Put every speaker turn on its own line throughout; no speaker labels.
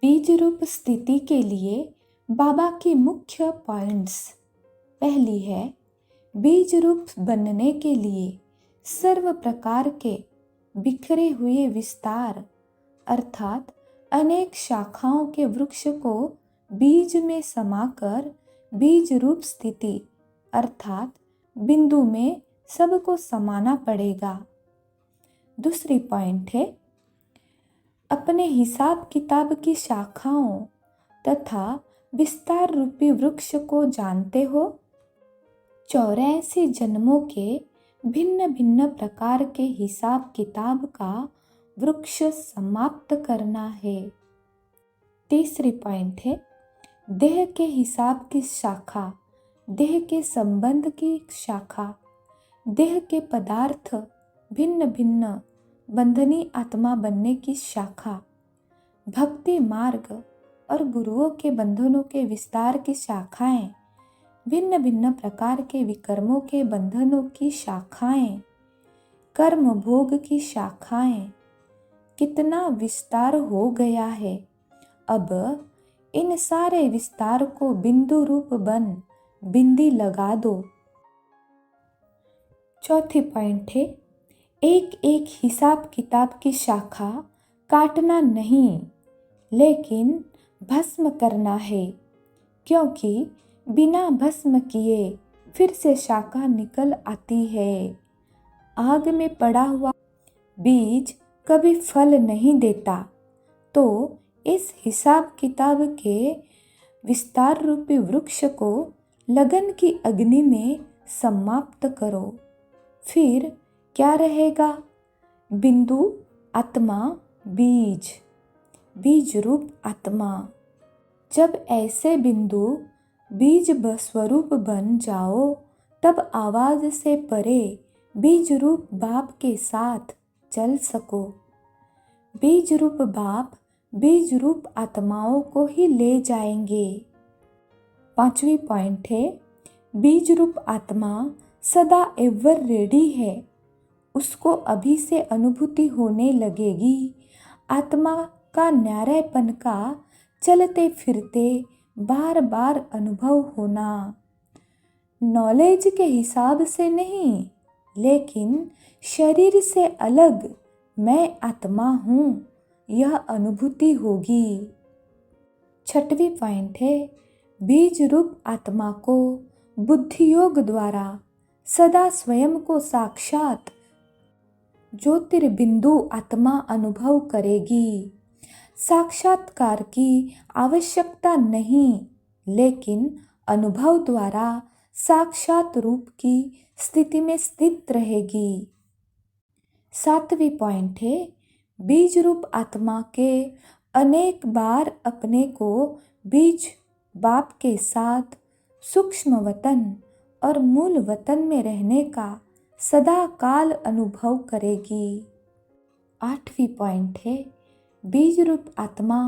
बीज रूप स्थिति के लिए बाबा की मुख्य पॉइंट्स। पहली है, बीज रूप बनने के लिए सर्व प्रकार के बिखरे हुए विस्तार अर्थात अनेक शाखाओं के वृक्ष को बीज में समाकर बीज रूप स्थिति अर्थात बिंदु में सबको समाना पड़ेगा। दूसरी पॉइंट है, अपने हिसाब किताब की शाखाओं तथा विस्तार रूपी वृक्ष को जानते हो। 84 जन्मों के भिन्न भिन्न प्रकार के हिसाब किताब का वृक्ष समाप्त करना है। तीसरी पॉइंट है, देह के हिसाब की शाखा, देह के संबंध की शाखा, देह के पदार्थ भिन्न भिन्न बंधनी आत्मा बनने की शाखा, भक्ति मार्ग और गुरुओं के बंधनों के विस्तार की शाखाएं, भिन्न भिन्न प्रकार के विकर्मों के बंधनों की शाखाएं, कर्म भोग की शाखाएं, कितना विस्तार हो गया है। अब इन सारे विस्तार को बिंदु रूप बन बिंदी लगा दो। चौथी पॉइंट है, एक एक हिसाब किताब की शाखा काटना नहीं लेकिन भस्म करना है, क्योंकि बिना भस्म किए फिर से शाखा निकल आती है। आग में पड़ा हुआ बीज कभी फल नहीं देता, तो इस हिसाब किताब के विस्तार रूपी वृक्ष को लगन की अग्नि में समाप्त करो। फिर क्या रहेगा? बिंदु आत्मा बीज, बीज रूप आत्मा। जब ऐसे बिंदु बीज स्वरूप बन जाओ, तब आवाज से परे बीज रूप बाप के साथ चल सको। बीज रूप बाप बीज रूप आत्माओं को ही ले जाएंगे। पांचवी पॉइंट है, बीज रूप आत्मा सदा एवर रेडी है, उसको अभी से अनुभूति होने लगेगी। आत्मा का न्यारेपन का चलते फिरते बार बार अनुभव होना, नॉलेज के हिसाब से नहीं लेकिन शरीर से अलग मैं आत्मा हूँ, यह अनुभूति होगी। छठवीं पॉइंट है, बीज रूप आत्मा को बुद्धि योग द्वारा सदा स्वयं को साक्षात ज्योतिर्बिंदु आत्मा अनुभव करेगी। साक्षात्कार की आवश्यकता नहीं लेकिन अनुभव द्वारा साक्षात रूप की स्थिति में स्थित रहेगी। सातवीं पॉइंट है, बीज रूप आत्मा के अनेक बार अपने को बीज बाप के साथ सूक्ष्म वतन और मूल वतन में रहने का सदा काल अनुभव करेगी। आठवीं पॉइंट है, बीज रूप आत्मा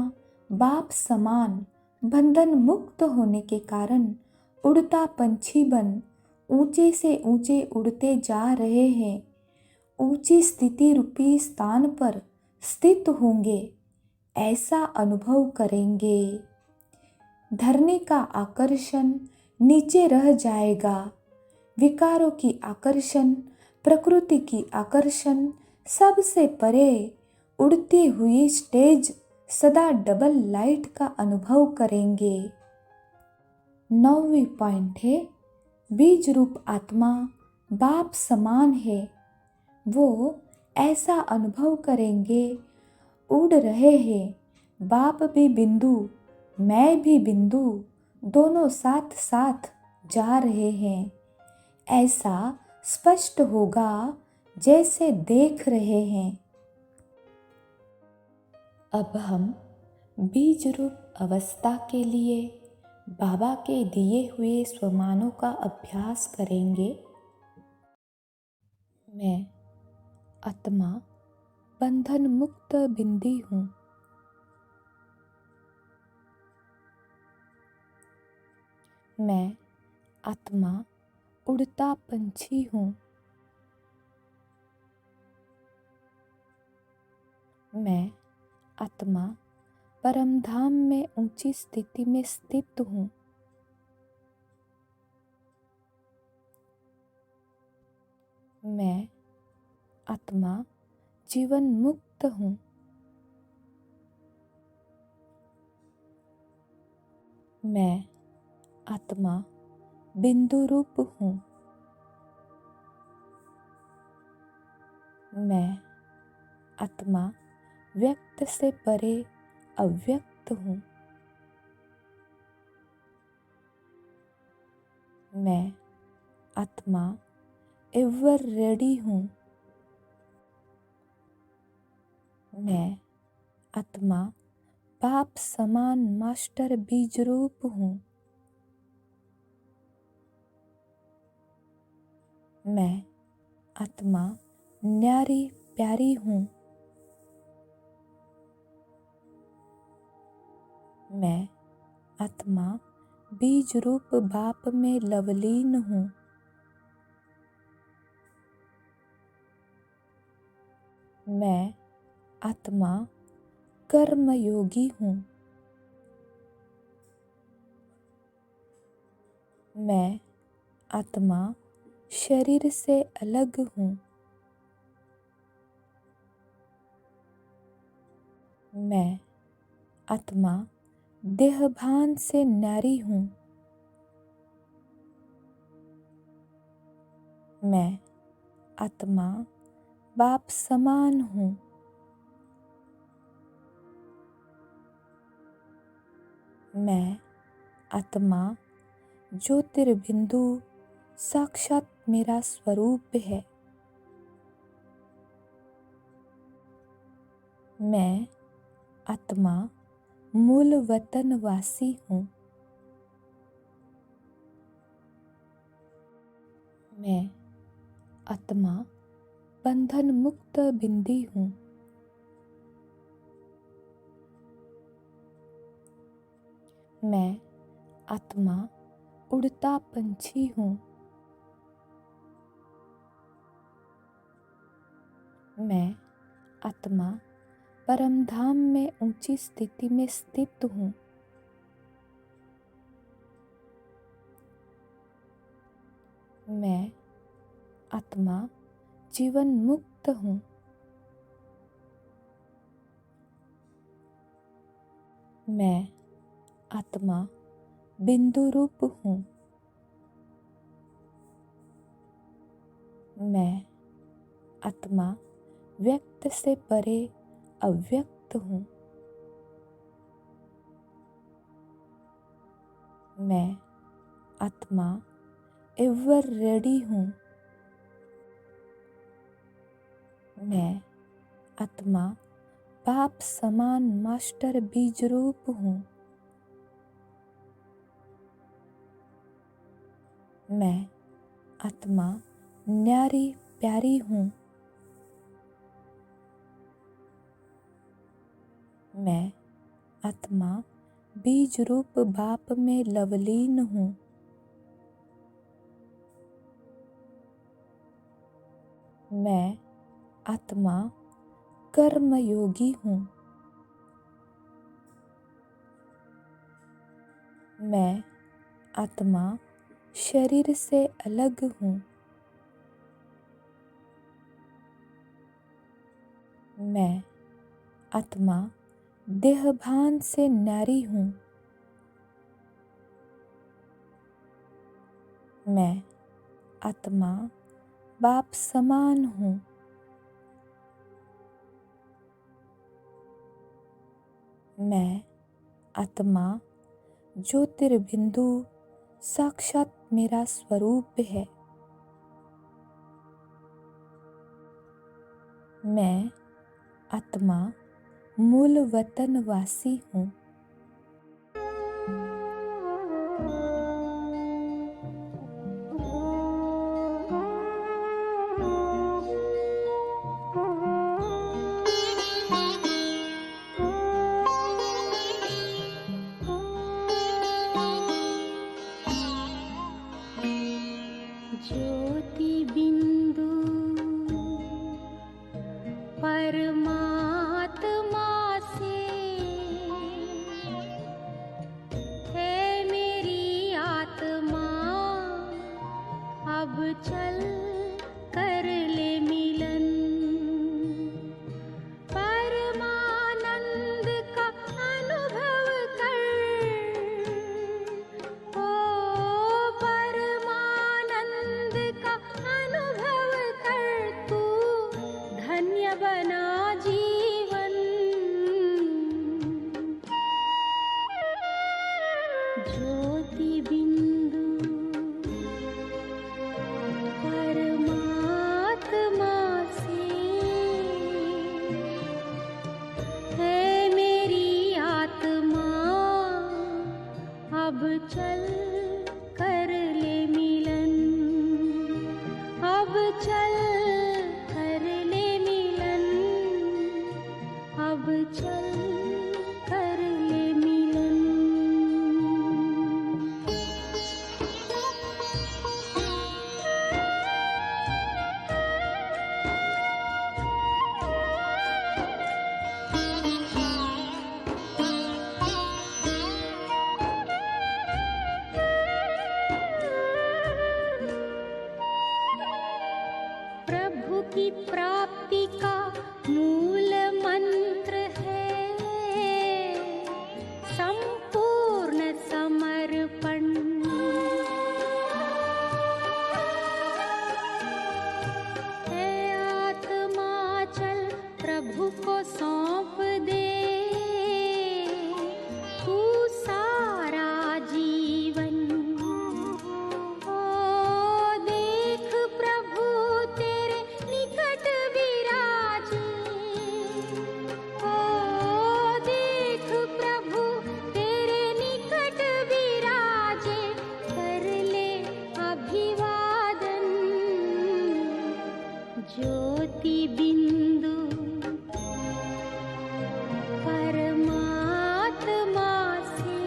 बाप समान बंधन मुक्त होने के कारण उड़ता पंछी बन ऊंचे से ऊंचे उड़ते जा रहे हैं। ऊंची स्थिति रूपी स्थान पर स्थित होंगे, ऐसा अनुभव करेंगे। धरने का आकर्षण नीचे रह जाएगा। विकारों की आकर्षण, प्रकृति की आकर्षण सबसे परे उड़ती हुई स्टेज सदा डबल लाइट का अनुभव करेंगे। नौवीं पॉइंट है, बीज रूप आत्मा बाप समान है। वो ऐसा अनुभव करेंगे, उड़ रहे हैं, बाप भी बिंदु मैं भी बिंदु, दोनों साथ साथ जा रहे हैं। ऐसा स्पष्ट होगा जैसे देख रहे हैं। अब हम बीज रूप अवस्था के लिए बाबा के दिए हुए स्वमानों का अभ्यास करेंगे। मैं आत्मा बंधन मुक्त बिंदी हूँ। मैं आत्मा उड़ता पंछी हूँ। मैं आत्मा परम धाम में ऊंची स्थिति में स्थित हूँ। मैं आत्मा जीवन मुक्त हूँ। मैं आत्मा बिंदु रूप हूँ। मैं आत्मा व्यक्त से परे अव्यक्त हूँ। मैं आत्मा एवर रेडी हूँ। मैं आत्मा बाप समान मास्टर बीज रूप हूँ। मैं आत्मा न्यारी प्यारी हूँ। मैं आत्मा बीज रूप बाप में लवलीन हूँ। मैं आत्मा कर्म योगी हूँ। मैं आत्मा शरीर से अलग हूँ। मैं आत्मा देहभान से न्यारी हूँ। मैं आत्मा बाप समान हूँ। मैं आत्मा ज्योतिर्बिंदु साक्षात मेरा स्वरूप है। मैं आत्मा मूल वतन वासी हूँ। मैं आत्मा बंधन मुक्त बिंदी हूँ। मैं आत्मा उड़ता पंछी हूँ। मैं आत्मा परम धाम में ऊंची स्थिति में स्थित हूँ। मैं आत्मा जीवन मुक्त हूँ। मैं आत्मा बिंदु रूप हूँ। मैं आत्मा व्यक्त से परे अव्यक्त हूँ। मैं आत्मा एवर रेडी हूँ। मैं आत्मा बाप समान मास्टर बीज रूप हूँ। मैं आत्मा न्यारी प्यारी हूँ। मैं आत्मा बीज रूप बाप में लवलीन हूँ। मैं आत्मा कर्म योगी हूँ। मैं आत्मा शरीर से अलग हूँ। मैं आत्मा देहभान से न्यारी हूँ। मैं आत्मा बाप समान हूँ। मैं आत्मा ज्योतिर्बिंदु साक्षात मेरा स्वरूप है। मैं आत्मा मूल वतन वासी हूँ।
ज्योति बिंदु परमात्मा से की प्राप्ति का मूल मंत्र है संपूर्ण समर्पण। है आत्मा चल प्रभु को सौंप दे, तू सारा जीवन। ओ देख प्रभु तेरे निकट विराजे, ओ देख प्रभु तेरे निकट विराजे, कर ले अभिवादन। ज्योति बिंदु परमात्मा से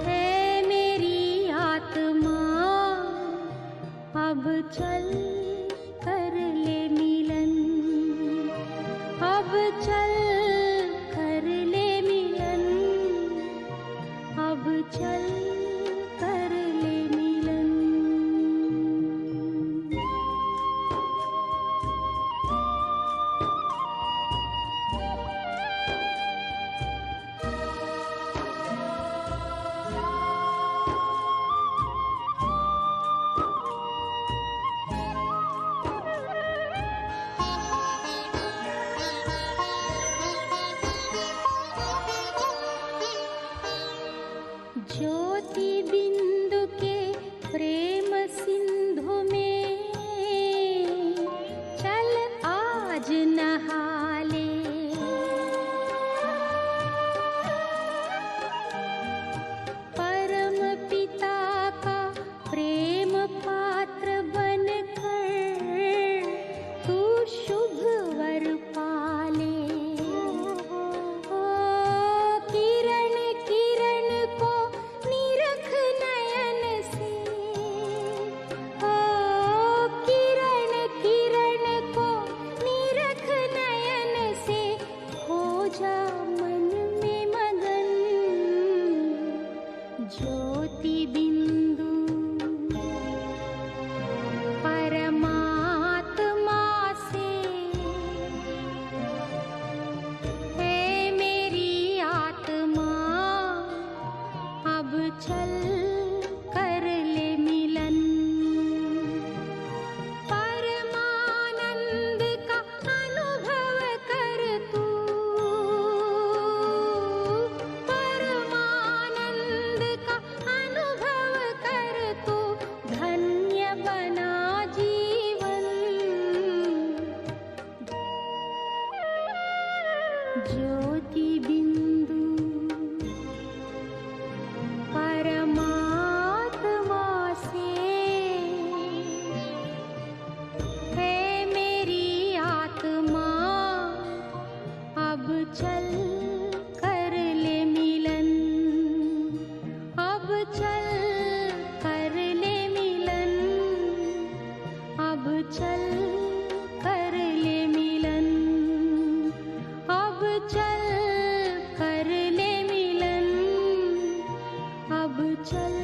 है मेरी आत्मा, अब चल कर ले मिलन, अब चल कर ले मिलन, अब चल कर ले मिलन। ज्योति बिंदु के प्रेम सिंधु में चल आज नहा ले। परम पिता का प्रेम पात्र बनकर तू शुभ वर पाले। ओ किरण किरण को निरख नयन से, ओ किरण किरण को निरख नयन से, हो जा मन में मगन। ज्योति बिंदु परमात्मा से है मेरी आत्मा, अब चल कर ले मिलन। परमानंद का अनुभव कर तू, परमानंद का अनुभव कर तू, धन्य बना जीवन। ज्योति बिंदु परमात्मा से है मेरी आत्मा, अब चल कर ले मिलन, अब चल कर ले मिलन, अब चल कर ले मिलन, अब चल कर ले मिलन, अब चल